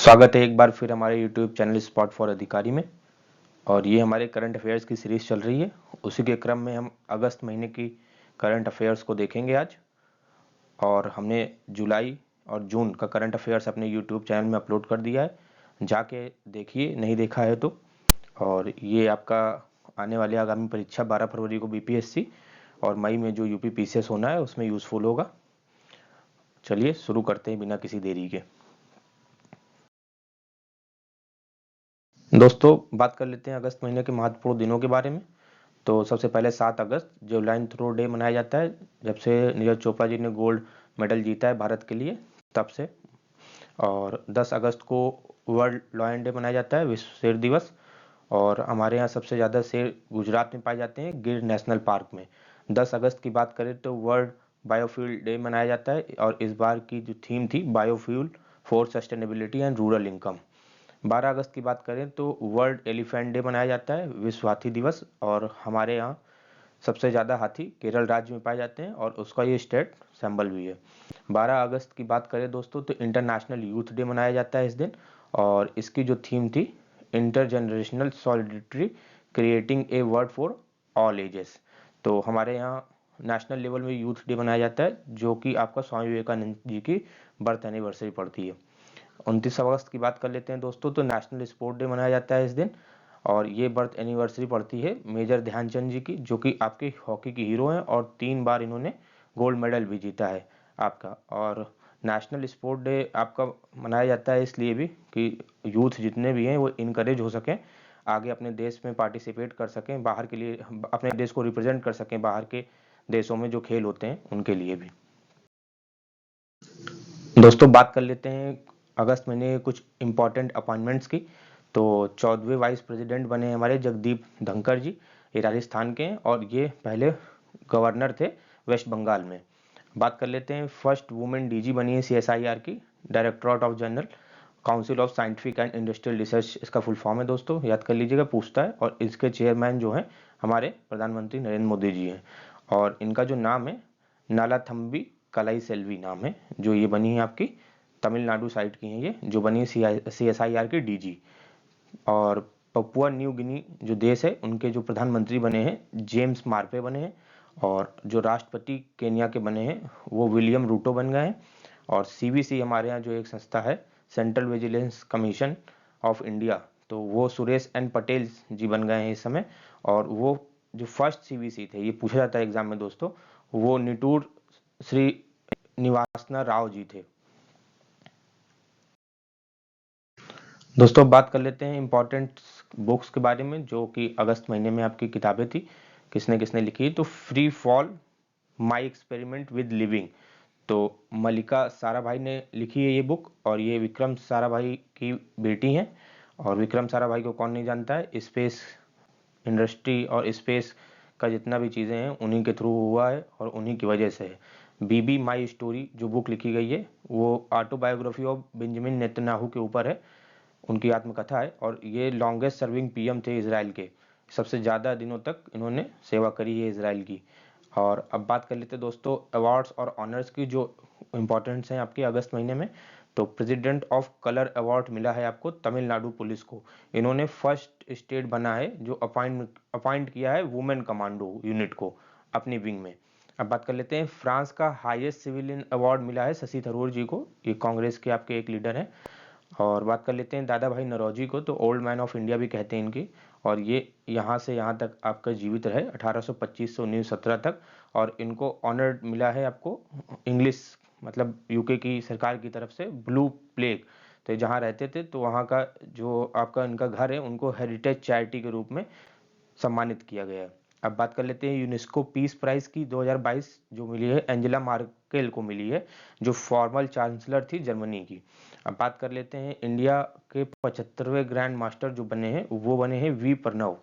स्वागत है एक बार फिर हमारे YouTube चैनल स्पॉट फॉर अधिकारी में। और ये हमारे करंट अफेयर्स की सीरीज चल रही है। उसी के क्रम में हम अगस्त महीने की करंट अफेयर्स को देखेंगे आज। और हमने जुलाई और जून का करंट अफेयर्स अपने YouTube चैनल में अपलोड कर दिया है, जाके देखिए नहीं देखा है तो। और ये आपका आने वाली आगामी परीक्षा 12 फरवरी को BPSC और मई में जो UP PCS होना है उसमें यूज़फुल होगा। चलिए शुरू करते हैं बिना किसी देरी के। दोस्तों बात कर लेते हैं अगस्त महीने के महत्वपूर्ण दिनों के बारे में। तो सबसे पहले 7 अगस्त जेवलाइन थ्रो डे मनाया जाता है, जब से नीरज चोपड़ा जी ने गोल्ड मेडल जीता है भारत के लिए तब से। और 10 अगस्त को वर्ल्ड लॉयन डे मनाया जाता है, विश्व शेर दिवस। और हमारे यहाँ सबसे ज़्यादा शेर गुजरात में पाए जाते हैं, गिर नेशनल पार्क में। 10 अगस्त की बात करें तो वर्ल्ड बायोफ्यूल डे मनाया जाता है, और इस बार की जो थीम थी biofuel for sustainability and rural income. 12 अगस्त की बात करें तो वर्ल्ड एलिफेंट डे मनाया जाता है, विश्व हाथी दिवस। और हमारे यहाँ सबसे ज़्यादा हाथी केरल राज्य में पाए जाते हैं और उसका ये स्टेट सिंबल भी है। 12 अगस्त की बात करें दोस्तों तो इंटरनेशनल यूथ डे मनाया जाता है इस दिन। और इसकी जो थीम थी inter generational solidity creating a world for all ages. तो हमारे यहाँ नेशनल लेवल में यूथ डे मनाया जाता है, जो कि आपका स्वामी विवेकानंद जी की बर्थ एनिवर्सरी पड़ती है। 29 अगस्त की बात कर लेते हैं दोस्तों, तो नेशनल स्पोर्ट डे मनाया जाता है इस दिन। और ये बर्थ एनिवर्सरी पड़ती है मेजर ध्यानचंद जी की, जो कि आपके हॉकी के हीरो हैं और 3 बार इन्होंने गोल्ड मेडल भी जीता है आपका। और नेशनल स्पोर्ट डे आपका मनाया जाता है इसलिए भी कि यूथ जितने भी हैं वो इनकरेज हो सकें, आगे अपने देश में पार्टिसिपेट कर सकें, बाहर के लिए अपने देश को रिप्रेजेंट कर सकें बाहर के देशों में जो खेल होते हैं उनके लिए भी। दोस्तों बात कर लेते हैं अगस्त महीने के कुछ इम्पोर्टेंट अपॉइंटमेंट्स की। तो 14वें वाइस प्रेसिडेंट बने हमारे जगदीप धनखड़ जी, ये राजस्थान के हैं और ये पहले गवर्नर थे वेस्ट बंगाल में। बात कर लेते हैं फर्स्ट वुमेन DG बनी है CSIR की, directorate of general council of scientific and industrial research इसका फुल फॉर्म है दोस्तों, याद कर लीजिएगा, पूछता है। और इसके चेयरमैन जो हैं हमारे प्रधानमंत्री नरेंद्र मोदी जी हैं। और इनका जो नाम है नालाथम्बी कलाई सेल्वी नाम है, जो ये बनी है आपकी तमिलनाडु साइड की हैं, ये जो बनी है CSIR की DG। और पपुआ न्यू गिनी जो देश है उनके जो प्रधानमंत्री बने हैं जेम्स मार्पे बने हैं। और जो राष्ट्रपति केन्या के बने हैं वो विलियम रूटो बन गए हैं। और CVC हमारे यहाँ जो एक संस्था है central vigilance commission of India, तो वो सुरेश एन पटेल जी बन गए हैं इस समय। और वो जो फर्स्ट CVC थे, ये पूछा जाता है एग्जाम में दोस्तों, वो निटूर श्री निवासना राव जी थे। दोस्तों बात कर लेते हैं इंपॉर्टेंट बुक्स के बारे में जो कि अगस्त महीने में आपकी किताबें थी, किसने किसने लिखी। तो free fall my experiment with living, तो मलिका साराभाई ने लिखी है ये बुक। और ये विक्रम साराभाई की बेटी हैं। और विक्रम साराभाई को कौन नहीं जानता है, स्पेस इंडस्ट्री और स्पेस का जितना भी चीज़ें हैं उन्हीं के थ्रू हुआ है और उन्हीं की वजह से है। बीबी माई स्टोरी जो बुक लिखी गई है वो ऑटोबायोग्राफी ऑफ बेंजामिन नेतन्याहू के ऊपर है, उनकी आत्मकथा है। और ये लॉन्गेस्ट सर्विंग PM थे इसराइल के, सबसे ज़्यादा दिनों तक इन्होंने सेवा करी है इसराइल की। और अब बात कर लेते हैं दोस्तों अवार्ड्स और ऑनर्स की जो इम्पोर्टेंट्स हैं आपके अगस्त महीने में। तो प्रेसिडेंट ऑफ कलर अवार्ड मिला है आपको तमिलनाडु पुलिस को, इन्होंने फर्स्ट स्टेट बना है जो अपॉइंट किया है वुमेन कमांडो यूनिट को अपनी विंग में। अब बात कर लेते हैं फ्रांस का हाईएस्ट सिविलियन अवार्ड मिला है शशि थरूर जी को, ये कांग्रेस के आपके एक लीडर हैं। और बात कर लेते हैं दादा भाई नौरोजी को, तो ओल्ड मैन ऑफ इंडिया भी कहते हैं इनकी। और ये यहाँ से यहाँ तक आपका जीवित रहे 1825 से 1917 तक। और इनको ऑनर मिला है आपको इंग्लिश मतलब UK की सरकार की तरफ से ब्लू प्लेग, तो जहाँ रहते थे तो वहाँ का जो आपका इनका घर है उनको हेरिटेज चैरिटी के रूप में सम्मानित किया गया है। अब बात कर लेते हैं यूनेस्को पीस प्राइज की 2022 जो मिली है एंजेला मार्केल को मिली है, जो फॉर्मल चांसलर थी जर्मनी की। अब बात कर लेते हैं इंडिया के 75वें ग्रैंड मास्टर जो बने हैं वो बने हैं V प्रणव।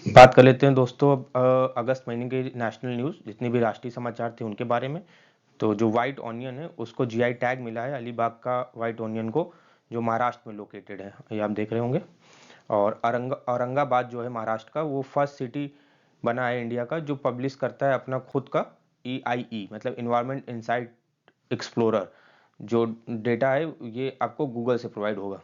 बात कर लेते हैं दोस्तों अब अगस्त महीने के नेशनल न्यूज़ जितने भी राष्ट्रीय समाचार थे उनके बारे में। तो जो व्हाइट ऑनियन है उसको GI टैग मिला है, अलीबाग का व्हाइट ऑनियन को, जो महाराष्ट्र में लोकेटेड है, ये आप देख रहे होंगे। और औरंगाबाद जो है महाराष्ट्र का, वो फर्स्ट सिटी बना है इंडिया का जो पब्लिश करता है अपना खुद का EIE मतलब इन्वायरमेंट इंसाइट एक्सप्लोरर, जो डेटा है ये आपको गूगल से प्रोवाइड होगा।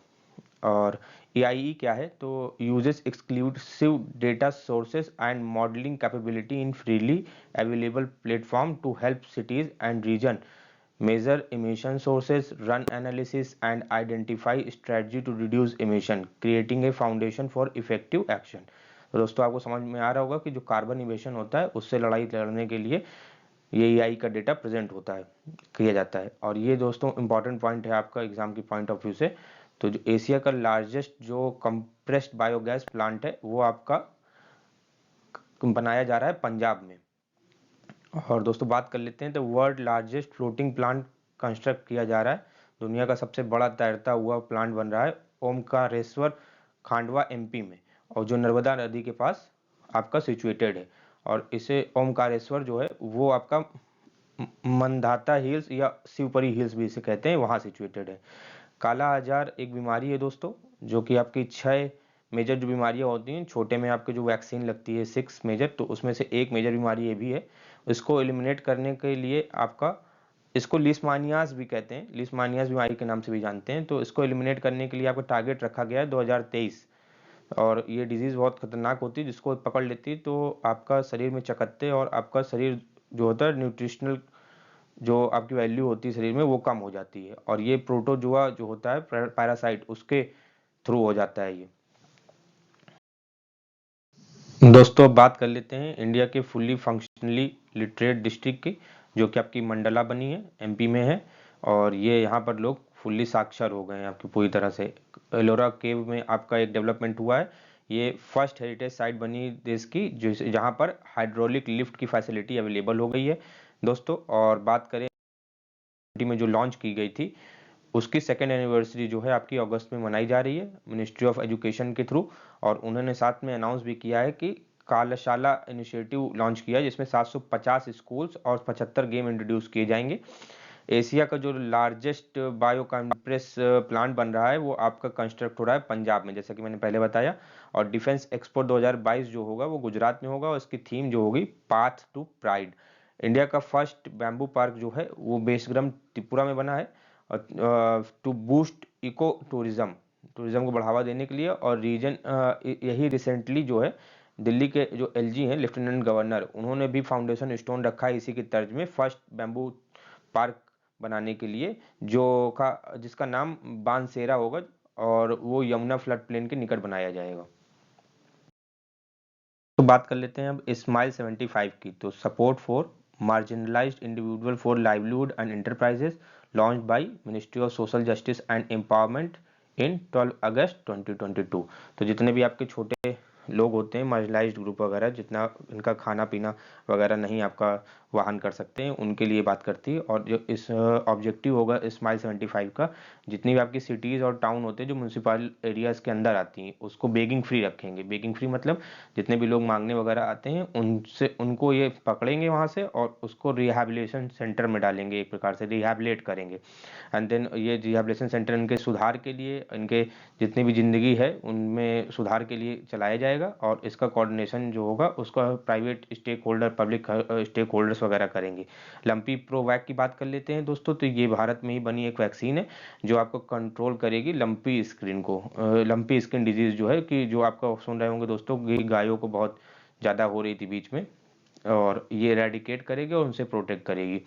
और AIE क्या है, तो uses exclusive data sources and modelling capability in freely available platform to help cities and region measure emission sources, run analysis and identify strategy to reduce emission, creating a foundation for effective action। तो दोस्तों आपको समझ में आ रहा होगा कि जो carbon emission होता है उससे लड़ाई लड़ने के लिए ये AI का डेटा प्रेजेंट होता है, किया जाता है। और ये दोस्तों इंपॉर्टेंट पॉइंट है आपका एग्जाम की पॉइंट ऑफ व्यू से। तो जो एशिया का लार्जेस्ट जो कंप्रेस्ड बायोगैस प्लांट है वो आपका बनाया जा रहा है पंजाब में। और दोस्तों बात कर लेते हैं, तो world largest floating plant construct किया जा रहा है। दुनिया का सबसे बड़ा तैरता हुआ प्लांट बन रहा है ओमकारेश्वर, खांडवा MP में, और जो नर्मदा नदी के पास आपका सिचुएटेड है। और इसे ओमकारेश्वर जो है वो आपका मंदाता हिल्स या शिवपुरी हिल्स भी इसे कहते हैं, वहाँ सिचुएटेड है। काला आजार एक बीमारी है दोस्तों, जो कि आपकी 6 मेजर जो बीमारियां होती हैं, छोटे में आपके जो वैक्सीन लगती है 6 मेजर, तो उसमें से एक मेजर बीमारी ये भी है। इसको एलिमिनेट करने के लिए आपका, इसको लिस्मानियास भी कहते हैं, लिस्मानियास बीमारी के नाम से भी जानते हैं। तो इसको एलिमिनेट करने के लिए आपका टारगेट रखा गया है 2023। और ये डिजीज़ बहुत खतरनाक होती है, जिसको पकड़ लेती है तो आपका शरीर में चकत्ते और आपका शरीर जो होता है न्यूट्रिशनल जो आपकी वैल्यू होती है शरीर में वो कम हो जाती है। और ये प्रोटोजुआ जो होता है पैरासाइट, उसके थ्रू हो जाता है ये। दोस्तों अब बात कर लेते हैं इंडिया के फुल्ली फंक्शनली लिटरेट डिस्ट्रिक्ट की, जो कि आपकी मंडला बनी है, MP में है। और ये यहाँ पर लोग फुल्ली साक्षर हो गए हैं आपकी पूरी तरह से। एलोरा केव में आपका एक डेवलपमेंट हुआ है। ये फर्स्ट हेरिटेज साइट बनी देश की, जो जहाँ पर हाइड्रोलिक लिफ्ट की फैसिलिटी अवेलेबल हो गई है दोस्तों। और बात करें में जो लॉन्च की गई थी, उसकी 2nd एनिवर्सरी जो है आपकी अगस्त में मनाई जा रही है मिनिस्ट्री ऑफ एजुकेशन के थ्रू। और उन्होंने साथ में अनाउंस भी किया है कि कार्यशाला इनिशिएटिव लॉन्च किया है, जिसमें 750 स्कूल्स और 75 गेम इंट्रोड्यूस किए जाएंगे। एशिया का जो लार्जेस्ट बायो कंप्रेस प्लांट बन रहा है वो आपका कंस्ट्रक्ट हो रहा है पंजाब में, जैसा कि मैंने पहले बताया। और डिफेंस एक्सपो 2022 जो होगा वो गुजरात में होगा, और इसकी थीम जो होगी पाथ टू प्राइड। इंडिया का फर्स्ट बैम्बू पार्क जो है वो बेसग्राम त्रिपुरा में बना है, to boost eco tourism, tourism को बढ़ावा देने के लिए। और रीजन यही रिसेंटली जो है दिल्ली के जो LG हैं लेफ्टिनेंट गवर्नर, उन्होंने भी फाउंडेशन स्टोन रखा है इसी की तर्ज में फर्स्ट बैम्बू पार्क बनाने के लिए, जो का जिसका नाम बानसेरा होगा, और वो यमुना फ्लड प्लेन के निकट बनाया जाएगा। तो बात कर लेते हैं अब स्माइल 75 की। तो support for marginalised individual for livelihood and enterprises, launch by ministry of social justice and empowerment इन 12 अगस्त 2022। तो जितने भी आपके छोटे लोग होते हैं, मार्जिनलाइज्ड ग्रुप वगैरह, जितना इनका खाना पीना वगैरह नहीं आपका वाहन कर सकते हैं, उनके लिए बात करती है। और जो इस ऑब्जेक्टिव होगा स्माइल 75 का, जितनी भी आपकी सिटीज़ और टाउन होते हैं जो म्यूनसिपल एरियाज़ के अंदर आती हैं, उसको बेगिंग फ्री रखेंगे। बेगिंग फ्री मतलब जितने भी लोग मांगने वगैरह आते हैं उनसे, उनको ये पकड़ेंगे वहाँ से और उसको रिहैबिलिटेशन सेंटर में डालेंगे, एक प्रकार से रिहैबिलिटेट करेंगे। एंड देन ये रिहैबिलिटेशन सेंटर इनके सुधार के लिए, इनके जितनी भी ज़िंदगी है उनमें सुधार के लिए चलाया जाएगा। और इसका कोऑर्डिनेशन जो होगा उसका private stakeholder, public stakeholders वगैरह करेंगे। लंपी प्रोवैक की बात कर लेते हैं दोस्तों। तो ये भारत में ही बनी एक वैक्सीन है जो आपको कंट्रोल करेगी लंपी स्किन को, लंपी स्किन डिजीज़ जो है, कि जो आपका सुन रहे होंगे दोस्तों, गायों को बहुत ज़्यादा हो रही थी बीच में, और ये रेडिकेट करेगी और उनसे प्रोटेक्ट करेगी।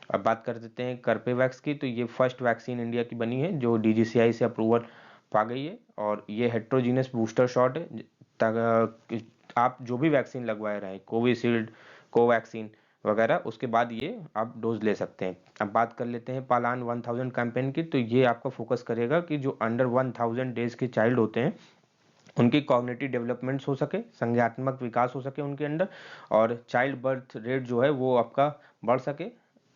अब बात कर देते हैं कर्बेवैक्स की। तो ये फर्स्ट वैक्सीन इंडिया की बनी है जो DGCI से अप्रूवल पा गई है। और ये हेट्रोजीनियस बूस्टर शॉट है, ताकि आप जो भी वैक्सीन लगवाए रहे, कोविशील्ड, कोवैक्सीन वगैरह, उसके बाद ये आप डोज ले सकते हैं। अब बात कर लेते हैं पालान 1000 कैंपेन की। तो ये आपका फोकस करेगा कि जो अंडर 1000 डेज के चाइल्ड होते हैं उनकी कॉग्निटिव डेवलपमेंट्स हो सके, संज्ञानात्मक विकास हो सके उनके अंदर, और चाइल्ड बर्थ रेट जो है वो आपका बढ़ सके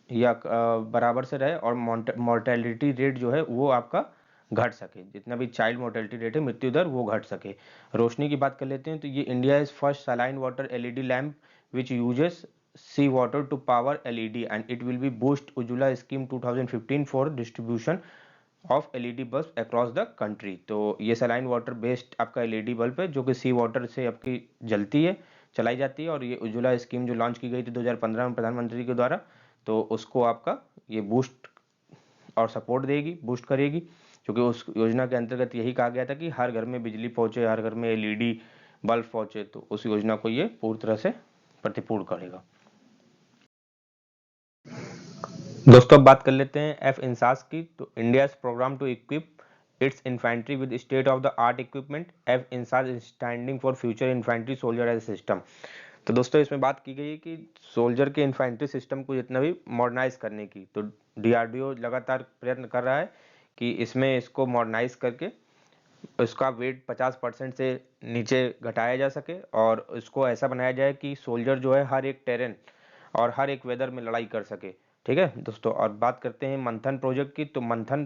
या बराबर से रहे, और मोर्टेलिटी रेट जो है वो आपका घट सके, जितना भी चाइल्ड मोर्टेलिटी रेट है, मृत्यु दर, वो घट सके। रोशनी की बात कर लेते हैं। तो ये India is first saline water LED lamp which uses sea water to power LED and it will be boost Ujjwala scheme 2015 for distribution of LED bulb across the country. तो ये सलाइन वाटर बेस्ड आपका LED bulb है, जो कि सी water से आपकी जलती है, चलाई जाती है। और ये उज्ज्वला स्कीम जो लॉन्च की गई थी 2015 में प्रधानमंत्री के द्वारा, तो उसको आपका ये बूस्ट और सपोर्ट देगी, बूस्ट करेगी, क्योंकि उस योजना के अंतर्गत यही कहा गया था कि हर घर में बिजली पहुंचे, हर घर में एलईडी बल्ब पहुंचे। तो उस योजना को ये पूरी तरह से प्रतिपूर्ण करेगा। दोस्तों अब बात कर लेते हैं एफ इंसास की। तो India program to equip its infantry with state of the art equipment, F INSAS standing for future infantry soldier as system. तो दोस्तों इसमें बात की गई है कि सोल्जर के इन्फेंट्री सिस्टम को जितना भी मॉडर्नाइज करने की, तो डीआरडीओ लगातार प्रयत्न कर रहा है कि इसमें इसको मॉडर्नाइज करके उसका वेट 50% से नीचे घटाया जा सके और इसको ऐसा बनाया जाए कि सोल्जर जो है हर एक टेरेन और हर एक वेदर में लड़ाई कर सके। ठीक है दोस्तों, और बात करते हैं मंथन प्रोजेक्ट की। तो मंथन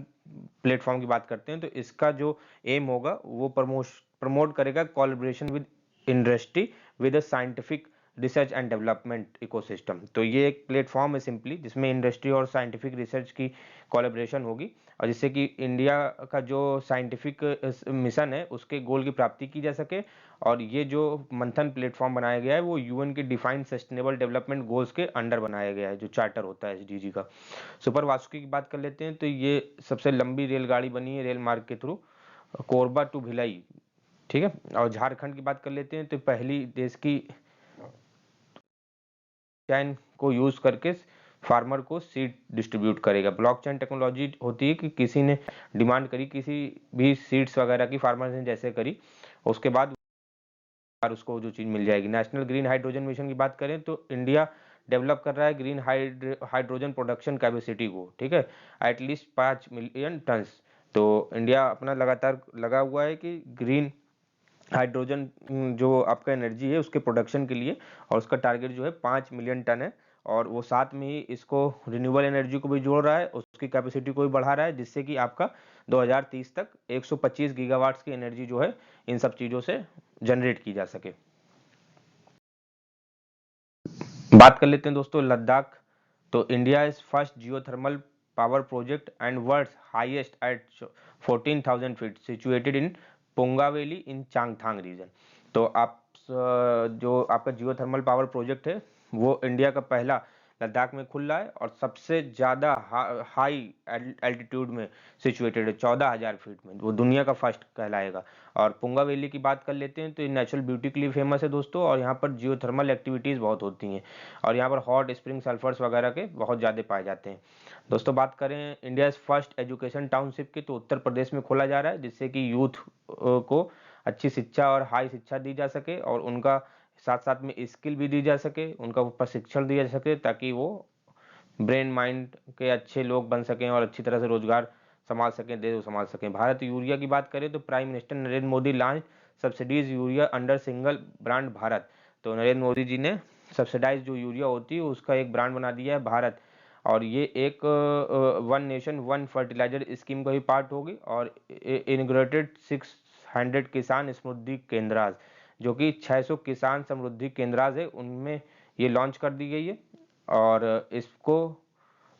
प्लेटफॉर्म की बात करते हैं, तो इसका जो एम होगा वो प्रमोट करेगा collaboration with industry with a scientific research and development ecosystem. तो ये एक प्लेटफॉर्म है सिंपली, जिसमें इंडस्ट्री और साइंटिफिक रिसर्च की कोलैबोरेशन होगी और जिससे कि इंडिया का जो साइंटिफिक मिशन है उसके गोल की प्राप्ति की जा सके। और ये जो मंथन प्लेटफॉर्म बनाया गया है वो यूएन के डिफाइंड सस्टेनेबल डेवलपमेंट गोल्स के अंडर बनाया गया है, जो चार्टर होता है एसडीजी का। सुपर वासुकी की बात कर लेते हैं, तो ये सबसे लंबी रेलगाड़ी बनी है रेल मार्ग के थ्रू, कोरबा टू भिलाई। ठीक है, और झारखंड की बात कर लेते हैं, तो पहली देश की चैन को यूज करके फार्मर को सीड डिस्ट्रीब्यूट करेगा। ब्लॉकचेन टेक्नोलॉजी होती है कि किसी ने डिमांड करी किसी भी सीड्स वगैरह की, फार्मर ने जैसे करी, उसके बाद उसको जो चीज मिल जाएगी। नेशनल ग्रीन हाइड्रोजन मिशन की बात करें तो इंडिया डेवलप कर रहा है ग्रीन हाइड्रोजन प्रोडक्शन कैपेसिटी को। ठीक है, एटलीस्ट 5 मिलियन टन्स। तो इंडिया अपना लगातार लगा हुआ है कि ग्रीन हाइड्रोजन जो आपका एनर्जी है उसके प्रोडक्शन के लिए, और उसका टारगेट जो है 5 मिलियन टन है। और वो साथ में ही इसको रिन्यूएबल एनर्जी को भी जोड़ रहा है, उसकी कैपेसिटी को भी बढ़ा रहा है, जिससे कि आपका 2030 तक 125 गीगावाट्स की एनर्जी जो है इन सब चीजों से जनरेट की जा सके। बात कर लेते हैं दोस्तों लद्दाख। तो India is first geothermal power project and world's highest at 14,000 feet situated in Puga valley in Changthang reason. तो आप जो आपका जियोथर्मल पावर प्रोजेक्ट है वो इंडिया का पहला लद्दाख में खुल रहा है और सबसे ज्यादा हाई एल्टीट्यूड में सिचुएटेड है, 14,000 फीट में, वो दुनिया का फर्स्ट कहलाएगा। और पुंगा वैली की बात कर लेते हैं, तो ये नेचुरल ब्यूटी के लिए फेमस है दोस्तों, और यहाँ पर जियोथर्मल एक्टिविटीज बहुत होती हैं और यहाँ पर हॉट स्प्रिंग सल्फर्स वगैरह के बहुत ज़्यादा पाए जाते हैं। दोस्तों बात करें इंडिया फर्स्ट एजुकेशन टाउनशिप की, तो उत्तर प्रदेश में खोला जा रहा है, जिससे कि यूथ को अच्छी शिक्षा और हाई शिक्षा दी जा सके और उनका साथ साथ में स्किल भी दी जा सके, उनका प्रशिक्षण दिया जा सके, ताकि वो ब्रेन माइंड के अच्छे लोग बन सकें और अच्छी तरह से रोजगार संभाल सकें, देश संभाल सकें। भारत यूरिया की बात करें तो prime minister Narendra Modi launch subsidies urea under single brand Bharat. तो नरेंद्र मोदी जी ने सब्सिडाइज जो यूरिया होती है उसका एक ब्रांड बना दिया है भारत, और ये एक one nation one fertiliser scheme का ही पार्ट होगी। और इनग्रेटेड 600 किसान समृद्धि केंद्राज, जो कि 600 किसान समृद्धि केंद्राज है, उनमें ये लॉन्च कर दी गई है। और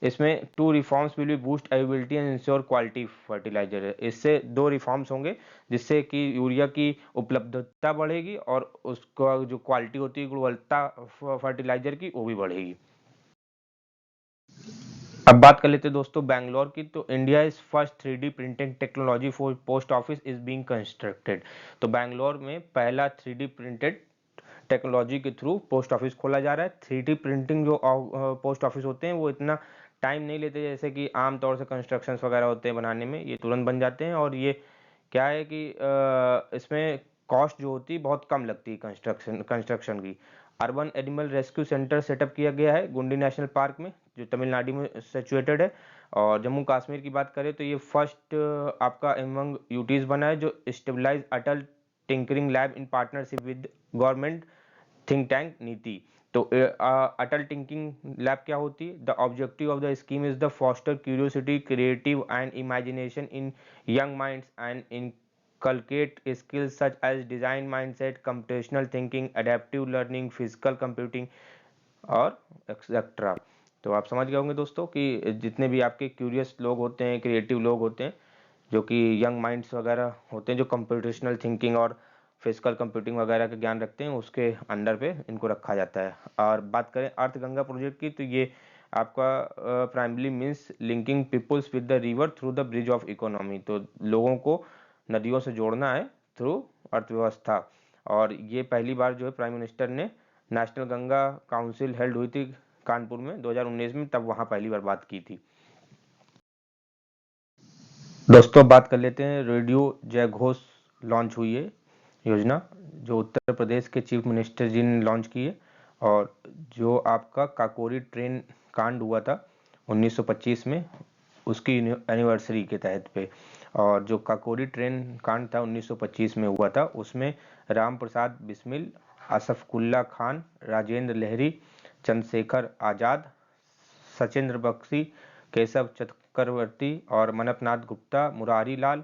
इसमें 2 reforms will be boost availability and ensure quality fertiliser है। इससे 2 रिफॉर्म्स होंगे जिससे कि यूरिया की उपलब्धता बढ़ेगी और उसका जो क्वालिटी होती है गुणवत्ता फर्टिलाइजर की वो भी बढ़ेगी। अब बात कर लेते हैं दोस्तों बैंगलोर की। तो India is first 3D printing technology for post office is being constructed. तो बैंगलोर में पहला 3D प्रिंटेड टेक्नोलॉजी के थ्रू पोस्ट ऑफिस खोला जा रहा है। 3D प्रिंटिंग जो पोस्ट ऑफिस होते हैं वो इतना टाइम नहीं लेते जैसे कि आमतौर से कंस्ट्रक्शन वगैरह होते हैं बनाने में, ये तुरंत बन जाते हैं। और ये क्या है कि इसमें कॉस्ट जो होती है बहुत कम लगती है कंस्ट्रक्शन की। Urban animal rescue centre setup किया गया है गुंडी नेशनल पार्क में, जो तमिलनाडु में सिचुएटेड है। और जम्मू कश्मीर की बात करें तो ये फर्स्ट आपका एमंग यूटीज बना है जो stabilise Atal tinkering lab in partnership with government think tank NITI. तो अटल टिंकिंग लैब क्या होती है? The objective of the scheme is the foster curiosity creative and imagination in young minds and inculcate skills such as design mindset, computational thinking, adaptive learning, physical computing और etcetera. तो आप समझ गए होंगे दोस्तों कि जितने भी आपके क्यूरियस लोग होते हैं, क्रिएटिव लोग होते हैं, जो कि यंग माइंड्स वगैरह होते हैं, जो कंप्यूटेशनल थिंकिंग और फिजिकल कंप्यूटिंग वगैरह का ज्ञान रखते हैं, उसके अंडर पे इनको रखा जाता है। और बात करें अर्थ गंगा प्रोजेक्ट की, तो ये आपका primary means linking peoples with the river through the bridge of economy, तो लोगों को नदियों से जोड़ना है थ्रू अर्थव्यवस्था। और ये पहली बार जो है प्राइम मिनिस्टर ने नेशनल गंगा काउंसिल हेल्ड हुई थी कानपुर में 2019 में, तब वहाँ पहली बार बात की थी। दोस्तों बात कर लेते हैं रेडियो जय घोष लॉन्च हुई है योजना, जो उत्तर प्रदेश के चीफ मिनिस्टर जी ने लॉन्च की है। और जो आपका काकोरी ट्रेन कांड हुआ था 1925 में, उसकी एनिवर्सरी के तहत पे, और जो काकोरी ट्रेन कांड था 1925 में हुआ था, उसमें राम प्रसाद बिस्मिल, असफकुल्ला खान, राजेंद्र लहरी, चंद्रशेखर आजाद, सचिंद्र बख्शी, केशव चक्रवर्ती और मनपनाथ गुप्ता, मुरारी लाल,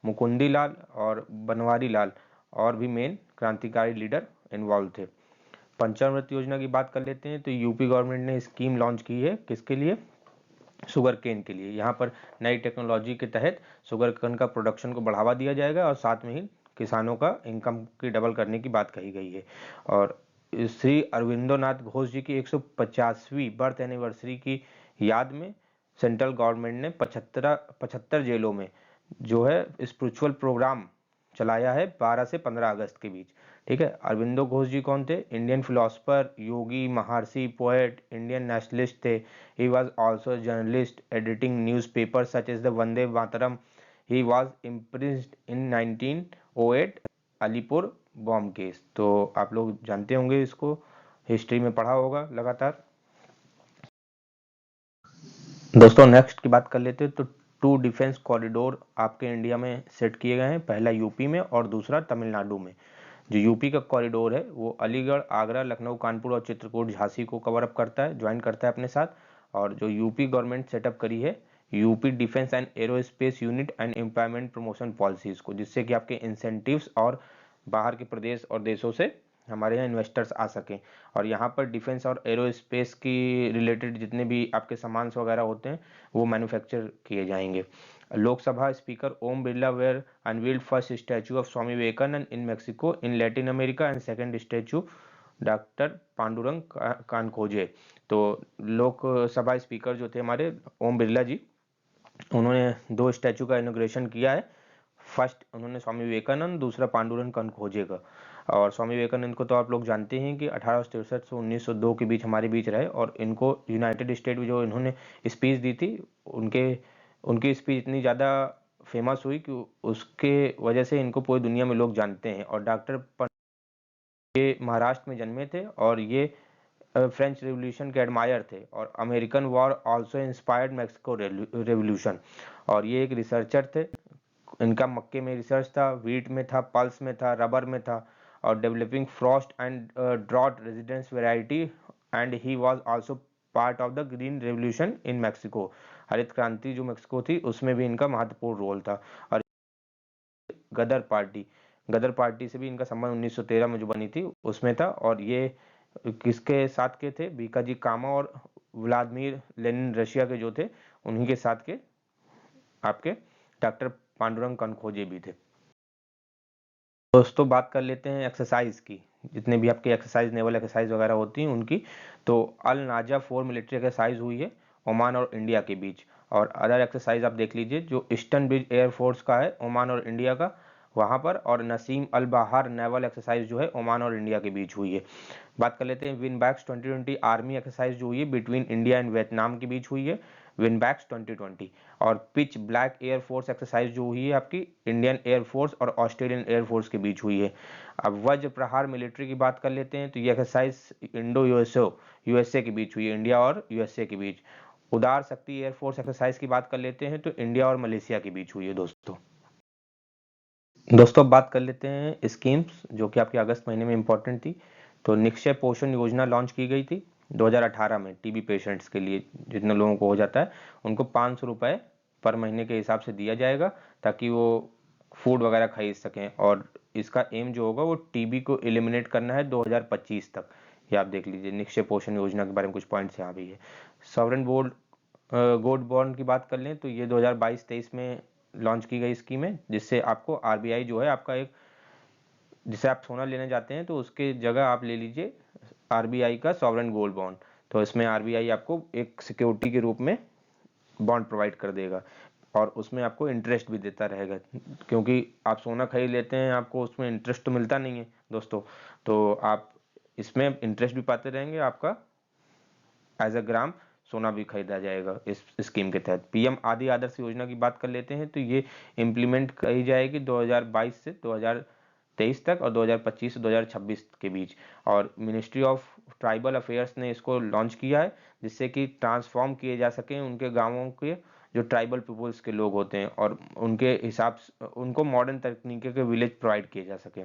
मुकुंदी लाल और बनवारी लाल और भी मेन क्रांतिकारी लीडर इन्वॉल्व थे। पंचामृत योजना की बात कर लेते हैं, तो यूपी गवर्नमेंट ने स्कीम लॉन्च की है, किसके लिए? शुगर केन के लिए। यहाँ पर नई टेक्नोलॉजी के तहत शुगर केन का प्रोडक्शन को बढ़ावा दिया जाएगा और साथ में ही किसानों का इनकम की डबल करने की बात कही गई है। और श्री अरविंदो नाथ घोष जी की 150वीं बर्थ एनिवर्सरी की याद में सेंट्रल गवर्नमेंट ने 75 जेलों में जो है स्पिरिचुअल प्रोग्राम चलाया है 12 से 15 अगस्त के बीच। ठीक है, अरविंदो घोष जी कौन थे? इंडियन फिलोसफर, योगी, महर्षि, पोएट, इंडियन नेशनलिस्ट थे। He was also journalist editing newspapers such as the Vande Mataram. He was imprisoned in 1908 Alipur bomb case. तो आप लोग जानते होंगे, इसको हिस्ट्री में पढ़ा होगा लगातार। दोस्तों नेक्स्ट की बात कर लेते हैं, तो 2 डिफेंस कॉरिडोर आपके इंडिया में सेट किए गए हैं, पहला यूपी में और दूसरा तमिलनाडु में। जो यूपी का कॉरिडोर है वो अलीगढ़, आगरा, लखनऊ, कानपुर और चित्रकूट, झांसी को कवर अप करता है, ज्वाइन करता है अपने साथ। और जो यूपी गवर्नमेंट सेटअप करी है UP defence and aerospace unit and employment promotion policies को, जिससे कि आपके इंसेंटिव्स और बाहर के प्रदेश और देशों से हमारे यहाँ इन्वेस्टर्स आ सकें। और यहाँ पर डिफेंस और एरोस्पेस की रिलेटेड जितने भी आपके सामान वगैरह होते हैं वो मैन्युफैक्चर किए जाएंगे। Lok Sabha speaker Om Birla were unveiled first statue of Swami Vivekananda in Mexico in Latin America and second statue doctor Pandurang Khankhoje. तो लोकसभा स्पीकर जो थे हमारे ओम बिरला जी, उन्होंने 2 स्टैचू का इनॉग्रेशन किया है। फर्स्ट उन्होंने स्वामी विवेकानंद, दूसरा पांडुरंग कनखोजे का। और स्वामी विवेकानंद को तो आप लोग जानते हैं कि 1863 से 1902 के बीच हमारे बीच रहे, और इनको यूनाइटेड स्टेट में जो इन्होंने स्पीच दी थी, उनकी स्पीच इतनी ज़्यादा फेमस हुई कि उसके वजह से इनको पूरी दुनिया में लोग जानते हैं। और डॉक्टर ये महाराष्ट्र में जन्मे थे और ये फ्रेंच रेवोल्यूशन के एडमायर थे, और American war also inspired Mexico revolution. और ये एक रिसर्चर थे, इनका मक्के में रिसर्च था, वीट में था, पल्स में था, रबर में था, और developing frost and drought resistance variety. And he was also part of the green revolution in Mexico. हरित क्रांति जो मैक्सिको थी उसमें भी इनका महत्वपूर्ण रोल था। और गदर पार्टी गदर पार्टी से भी इनका संबंध 1913 में जो बनी थी उसमें था। और ये किसके साथ के थे? बीकाजी कामा और व्लादिमीर लेनिन रशिया के जो थे, उन्हीं के साथ के आपके डॉक्टर पांडुरंग कनखोजे भी थे। दोस्तों बात कर लेते हैं एक्सरसाइज की, जितने भी आपके एक्सरसाइज नेवल एक्सरसाइज वगैरह होती हैं उनकी। तो अल नाजा 4 मिलिट्री एक्सरसाइज हुई है ओमान और इंडिया के बीच। और अदर एक्सरसाइज आप देख लीजिए, जो ईस्टर्न ब्रिज एयरफोर्स का है ओमान और इंडिया का वहाँ पर, और नसीम अल बहार नेवल एक्सरसाइज जो है ओमान और इंडिया के बीच हुई है। बात कर लेते हैं विनबैक्स 2020 आर्मी एक्सरसाइज जो हुई है बिटवीन इंडिया एंड वियतनाम के बीच हुई है, विनबैक्स 2020। और पिच ब्लैक एयरफोर्स एक्सरसाइज जो हुई है आपकी इंडियन एयरफोर्स और ऑस्ट्रेलियन एयरफोर्स के बीच हुई है। अब वज्र प्रहार मिलिट्री की बात कर लेते हैं, तो ये एक्सरसाइज इंडो यूएसए के बीच हुई है, इंडिया और यूएसए के बीच। उदार शक्ति एयरफोर्स एक्सरसाइज की बात कर लेते हैं, तो इंडिया और मलेशिया के बीच हुई है। दोस्तों अब बात कर लेते हैं स्कीम्स जो कि आपके अगस्त महीने में इंपॉर्टेंट थी। तो निक्षय पोषण योजना लॉन्च की गई थी 2018 में टीबी पेशेंट्स के लिए, जितने लोगों को हो जाता है उनको 500 रुपये पर महीने के हिसाब से दिया जाएगा, ताकि वो फूड वगैरह खरीद सकें। और इसका एम जो होगा वो टीबी को एलिमिनेट करना है 2025 तक। ये आप देख लीजिए, निक्षय पोषण योजना के बारे में कुछ पॉइंट्स यहाँ भी है। सॉवरेन गोल्ड बॉन्ड की बात कर लें, तो ये 2022-23 में लॉन्च की गई स्कीम है, जिससे आपको आरबीआई जो है आपका एक, जिसे आप सोना लेने जाते हैं तो उसके जगह आप ले लीजिए आरबीआई का सॉवरेन गोल्ड बॉन्ड। तो इसमें आरबीआई आपको एक सिक्योरिटी के रूप में बॉन्ड प्रोवाइड कर देगा और उसमें आपको इंटरेस्ट भी देता रहेगा, क्योंकि आप सोना खरीद लेते हैं आपको उसमें इंटरेस्ट तो मिलता नहीं है दोस्तों, तो आप इसमें इंटरेस्ट भी पाते रहेंगे, आपका एज अ ग्राम सोना भी खरीदा जाएगा इस स्कीम के तहत। पीएम आदि आदर्श योजना की बात कर लेते हैं तो ये इम्प्लीमेंट करी जाएगी 2022 से 2023 तक और 2025 से 2026 के बीच, और मिनिस्ट्री ऑफ ट्राइबल अफेयर्स ने इसको लॉन्च किया है जिससे कि ट्रांसफॉर्म किए जा सकें उनके गाँवों के जो ट्राइबल पीपल्स के लोग होते हैं और उनके हिसाब से उनको मॉडर्न तकनीकी के विलेज प्रोवाइड किए जा सके।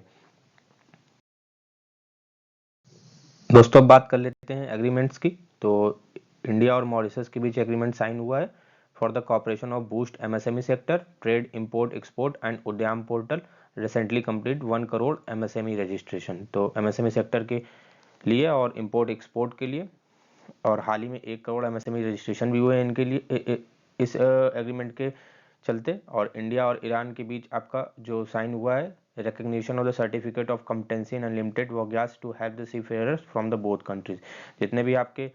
दोस्तों अब बात कर लेते हैं एग्रीमेंट्स की। तो इंडिया और मॉरिशस के बीच एग्रीमेंट साइन हुआ है for the cooperation of boost MSME sector, trade import export and Udyam portal recently complete 1 crore MSME registration. तो एमएसएमई सेक्टर के लिए और इंपोर्ट एक्सपोर्ट के लिए, और हाल ही में 1 करोड़ एमएसएमई रजिस्ट्रेशन भी हुए हैं इनके लिए इस एग्रीमेंट के चलते। और इंडिया और ईरान के बीच आपका जो साइन हुआ है recognition of the certificate of competency in unlimited voyage to help the seafarers from the both countries. जितने भी आपके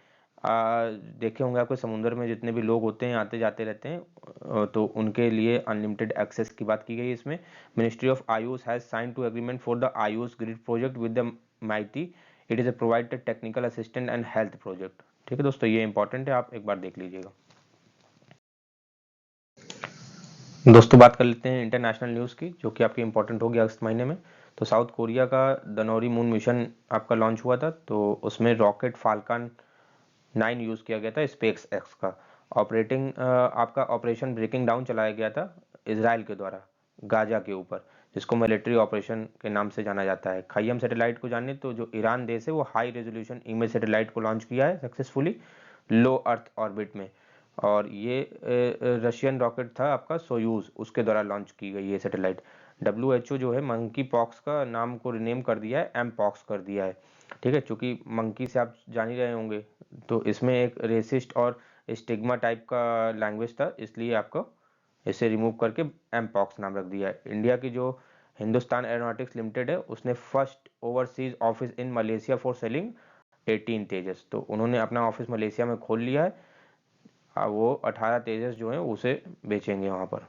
देखे होंगे आपके समुद्र में जितने भी लोग होते हैं आते जाते रहते हैं, तो उनके लिए अनलिमिटेड एक्सेस की बात की गई है इसमें। Ministry of Ayush has sign two agreement for the Ayush grid project with the mighty, it is a provided technical assistant and health project. ठीक है दोस्तों, ये इंपॉर्टेंट है, आप एक बार देख लीजिएगा। दोस्तों बात कर लेते हैं इंटरनेशनल न्यूज़ की जो कि आपकी इंपॉर्टेंट होगी अगस्त महीने में। तो साउथ कोरिया का दनौरी मून मिशन आपका लॉन्च हुआ था, तो उसमें रॉकेट फाल्कन 9 यूज़ किया गया था स्पेस एक्स का। आपका ऑपरेशन ब्रेकिंग डाउन चलाया गया था इसराइल के द्वारा गाजा के ऊपर, जिसको मिलिट्री ऑपरेशन के नाम से जाना जाता है। खय्यम सैटेलाइट को जाने तो जो ईरान देश है वो हाई रेजोल्यूशन इमेज सैटेलाइट को लॉन्च किया है सक्सेसफुली लो अर्थ ऑर्बिट में, और ये रशियन रॉकेट था आपका सोयूज, उसके द्वारा लॉन्च की गई ये सैटेलाइट। WHO जो है मंकी पॉक्स का नाम को रिनेम कर दिया है, एम पॉक्स कर दिया है। ठीक है, चूंकि मंकी से आप जान ही रहे होंगे, तो इसमें एक रेसिस्ट और स्टिग्मा टाइप का लैंग्वेज था, इसलिए आपको इसे रिमूव करके एम पॉक्स नाम रख दिया है। इंडिया की जो हिंदुस्तान एरोनॉटिक्स लिमिटेड है उसने first overseas office in Malaysia for selling 18 तेजस, तो उन्होंने अपना ऑफिस मलेशिया में खोल लिया है। वो 18 तेजस जो है उसे बेचेंगे वहां पर।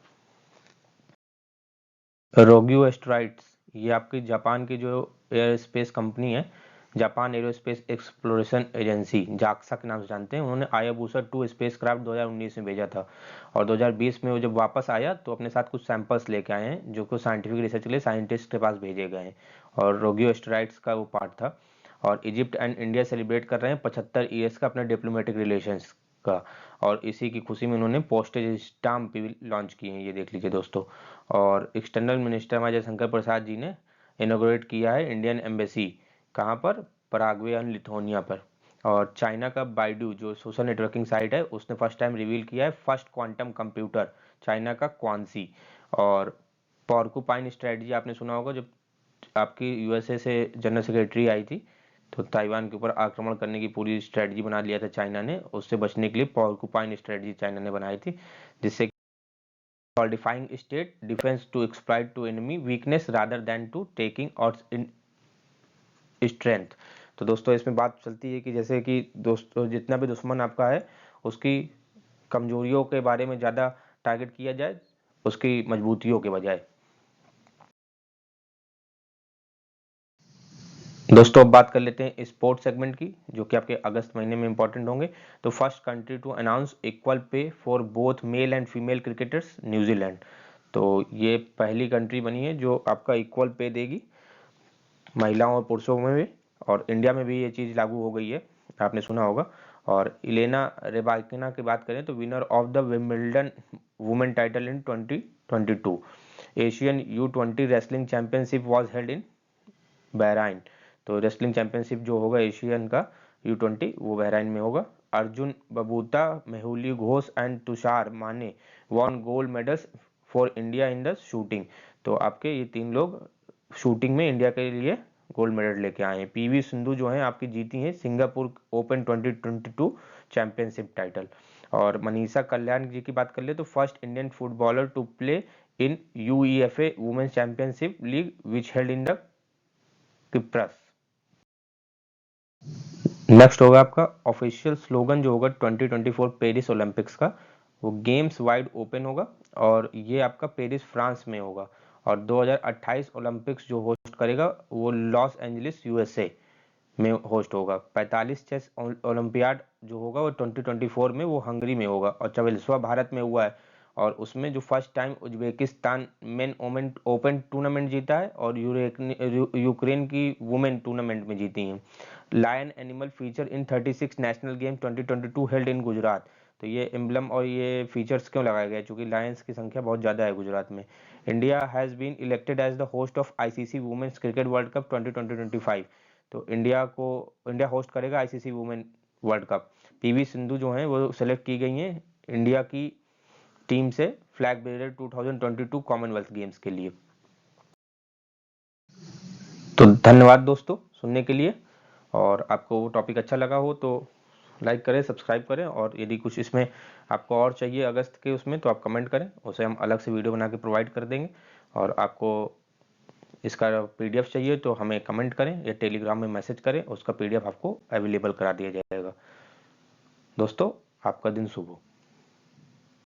रोग्यू एस्ट्राइड्स, ये आपकी जापान की जो एयर स्पेस कंपनी है, Japan aerospace exploration agency JAXA के नाम से जानते हैं, उन्होंने आयाबूसा 2 स्पेसक्राफ्ट 2019 में भेजा था, और 2020 में वो जब वापस आया तो अपने साथ कुछ सैंपल्स लेके आए हैं जो कि साइंटिफिक रिसर्च के लिए साइंटिस्ट के पास भेजे गए हैं, और रोग्यू एस्ट्राइड्स का वो पार्ट था। और इजिप्ट एंड इंडिया सेलिब्रेट कर रहे हैं 75 ईयर्स का अपने डिप्लोमेटिक रिलेशंस का, और इसी की खुशी में उन्होंने पोस्टेज स्टाम्प भी लॉन्च किए हैं, ये देख लीजिए दोस्तों। और एक्सटर्नल मिनिस्टर हमारे जयशंकर प्रसाद जी ने इनोग्रेट किया है इंडियन एम्बेसी, कहाँ पर, पराग्वे एंड लिथुआनिया पर। और चाइना का बाइडू जो सोशल नेटवर्किंग साइट है उसने फर्स्ट टाइम रिवील किया है फर्स्ट क्वांटम कंप्यूटर, चाइना का क्वांसी। और पॉर्कुपाइन स्ट्रेटजी आपने सुना होगा, जब आपकी यूएसए से जनरल सेक्रेटरी आई थी तो ताइवान के ऊपर आक्रमण करने की पूरी स्ट्रेटजी बना लिया था चाइना ने, उससे बचने के लिए पॉर्कुपाइन स्ट्रेटजी चाइना ने बनाई थी, जिससे solidifying state defense to exploit to enemy weakness rather than to taking or in strength। तो दोस्तों इसमें बात चलती है कि जैसे कि दोस्तों जितना भी दुश्मन आपका है उसकी कमजोरियों के बारे में ज़्यादा टारगेट किया जाए उसकी मजबूतियों के बजाय। दोस्तों अब बात कर लेते हैं स्पोर्ट्स सेगमेंट की जो कि आपके अगस्त महीने में इंपॉर्टेंट होंगे। तो first country to announce equal pay for both male and female cricketers New Zealand. तो ये पहली कंट्री बनी है जो आपका इक्वल पे देगी महिलाओं और पुरुषों में भी, और इंडिया में भी ये चीज़ लागू हो गई है, आपने सुना होगा। और इलेना रेबाकिना की बात करें तो winner of the Wimbledon women title in 2022। Asian U20 wrestling championship was held in Bahrain. तो रेसलिंग चैंपियनशिप जो होगा एशियन का U20 वो बहराइन में होगा। अर्जुन बबूता, मेहुली घोष एंड तुषार माने won gold medals for India in the shooting. तो आपके ये 3 लोग शूटिंग में इंडिया के लिए गोल्ड मेडल लेके आए हैं। पीवी सिंधु जो है आपकी जीती हैं सिंगापुर ओपन 2022 चैंपियनशिप टाइटल। और मनीषा कल्याण जी की बात कर ले तो first Indian footballer to play in UEFA women's championship league which held in the Cyprus. Next होगा आपका ऑफिशियल स्लोगन जो होगा 2024 पेरिस ओलंपिक्स का, वो गेम्स वाइड ओपन होगा और ये आपका पेरिस फ्रांस में होगा। और 2028 ओलंपिक्स जो होस्ट करेगा वो लॉस एंजलिस यूएसए में होस्ट होगा। 45 चेस ओलंपियाड जो होगा वो 2024 में वो हंगरी में होगा। और 44वां भारत में हुआ है और उसमें जो first time Uzbekistan men women open tournament जीता है और यूक्रेन की वुमेन टूर्नामेंट में जीती हैं। Lion animal feature in 36 national game 2022 held in Gujarat. तो ये एम्बलम और ये फीचर्स क्यों लगाए गए, क्योंकि लायंस की संख्या बहुत ज़्यादा है गुजरात में। India has been elected as the host of ICC women's cricket world cup 2025। तो इंडिया होस्ट करेगा ICC women world cup. PV Sindhu जो हैं वो सेलेक्ट की गई हैं इंडिया की टीम से फ्लैग बेरर 2022 कॉमनवेल्थ गेम्स के लिए। तो धन्यवाद दोस्तों सुनने के लिए, और आपको टॉपिक अच्छा लगा हो तो लाइक करें, सब्सक्राइब करें, और यदि कुछ इसमें आपको और चाहिए अगस्त के उसमें तो आप कमेंट करें, उसे हम अलग से वीडियो बना के प्रोवाइड कर देंगे। और आपको इसका पीडीएफ चाहिए तो हमें कमेंट करें या टेलीग्राम में मैसेज करें, उसका पीडीएफ आपको अवेलेबल करा दिया जाएगा। दोस्तों आपका दिन शुभ हो।